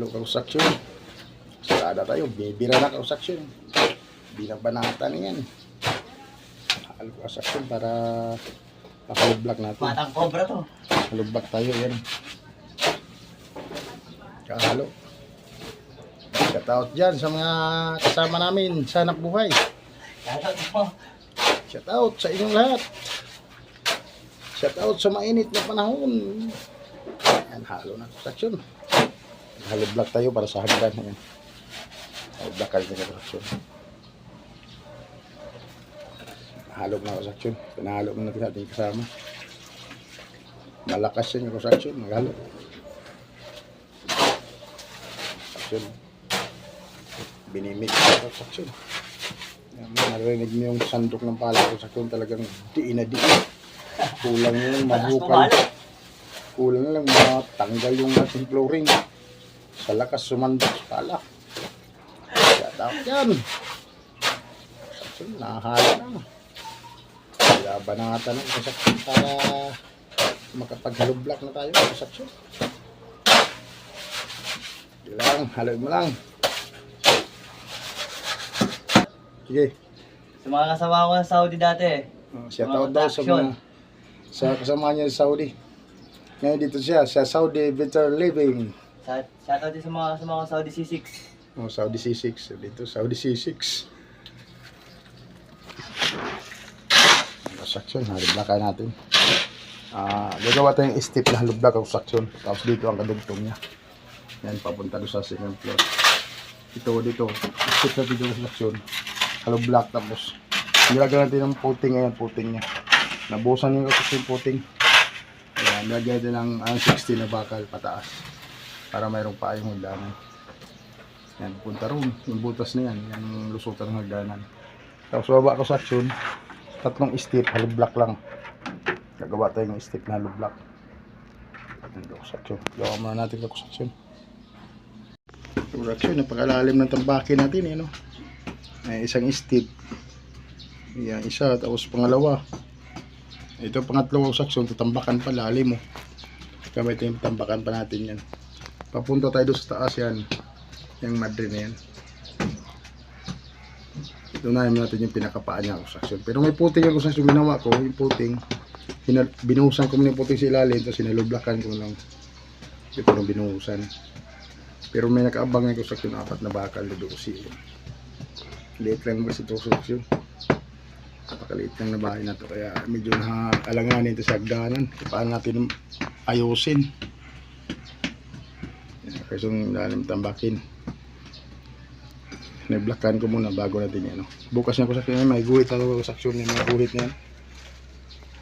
Construction. Sarada tayo. Bibira na Construction. Binabanatan yan. Halo Construction para makalublock natin. Batang cobra to. Halublock tayo yan. Kahalo. Shoutout dyan sa mga kasama namin sa Hanap Buhay. Shoutout sa inyong lahat. Shoutout sa mainit na panahon. Ayan, halo na Construction. Halublock tayo para sa hagdan. Ayan. Halublock kayo na Construction. Halo na Construction. Pinahalo na natin ating kasama. Malakas yan yung Construction. Maghalo. Construction. Binimix na Construction. Narinig niyo yung sandok ng pala Construction. Talagang diin na diin. Kulang yung mabukal. Kulang na lang matanggal yung ating flooring. Sa lakas sumandok sa pala. Shoutout yan. Construction. Nahalo na. Kaya banatan ng Construction para makapaghalublock na tayo ng Construction. Hindi lang. Haloin mo lang. Sige. Sa mga kasama ko sa Saudi dati. Shoutout daw sa kasama niya sa Saudi. Ngayon dito siya sa Saudi Better Living. Shoutout din sa mga kasama ko sa Saudi C6. Saudi C6. Dito Saudi C6. Construction. Halublock natin. Gagawa tayong step na halublock construction. Tapos dito ang kadugtong niya. Yan, papunta doon sa second floor. Ito dito. Step na dito construction. Halublock tapos nilagyan natin ng puting. Ayan, puting niya. Nabusan niya kasi yung puting. Ayan, nilagyan natin ng 60 na bakal pataas para mayroong pa yung hagdanan. Yan, punta roon. Yung butas na yan. Yan yung lusutan ng hagdanan. Tapos baba construction. Tatlong step, halublock lang. Gagawa tayo ng step na halublock. Construction. Gawa muna natin yung construction. Construction, napakalalim ng tambakin natin eh, no? Ay, isang step. Yan, isa. Tapos pangalawa. Ito pangatlo section. Tatambakan pa. Lalim mo. Gamit yung tambakan pa natin yan. Papunta tayo doon sa taas yan. Yung madre na yan. Ito na natin yung pinakapaan niya construction. Pero may puting yung construction. Ginawa ko. Yung puting. Binuhusan ko muna yung puting sa ilalim. Tapos sinalublakan ko lang. Ito yung binuhusan. Pero may nakaabang yung construction. 4 na bakal. Ludosi. Liit lang ba si construction. Napakaliit lang na bahay na to. Kaya medyo nakaalanganin ito sa hagdanan. Paano natin ayusin. Kasi yung lalim tambakin. Nablakan ko muna bago natin yan. Bukas na construction. May guhit na construction. May guhit na yan.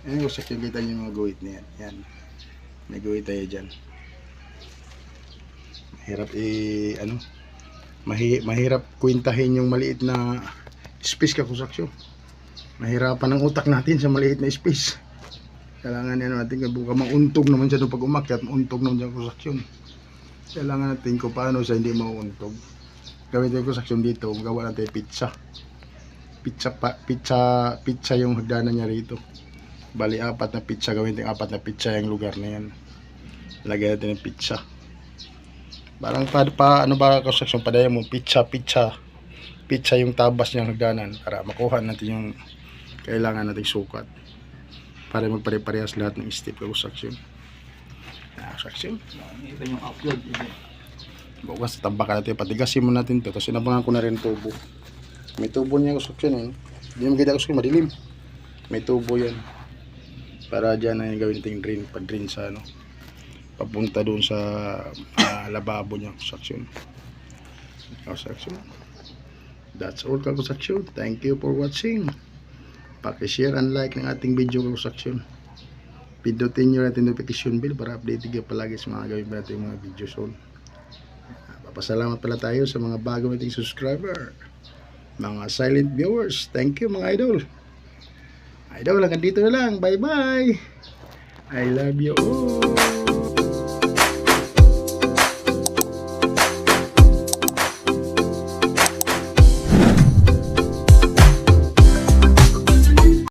Ayan yung construction. Kita nyo yung mga guhit na yan. Yan. May guhit tayo dyan. Mahirap mahirap kwentahin yung maliit na space ka construction. Mahirapan ang utak natin sa maliit na space. Kailangan natin buka mauntog naman siya doon pag umakyat, mauntog naman siya construction. Kailangan natin kung paano siya hindi mauuntog. Gawin tayo construction dito, gawa natin pizza. Pizza yung hagdanan niya rito. Bali 4 na pizza, gawin tayo 4 na pizza yung lugar na yan. Lagyan natin ng pizza. Parang ano ba construction padaya mo pizza yung tabas niyang hagdanan para makuha natin yung kailangan nating sukat para magpare-parehas lahat ng step construction. Construction. Iba yung upload. Bukas tambakan natin, patigasin mo natin to. Tapos sinabangan ko na rin tubo. May tubo niya construction eh. Hindi mo kita construction madilim. May tubo yan. Para dyan na yung gawin natin drain, pa-drain sa papunta doon sa lababo niya construction. That's all construction. Thank you for watching. Paki-share and like ng ating video construction. Pindutin nyo natin notification bell para updated kayo palagi sa mga gawin natin mga videos. Papasalamat pala tayo sa mga bago nating subscriber, mga silent viewers. Thank you mga idol. Idol, hanggang dito na lang. Bye bye. I love you all.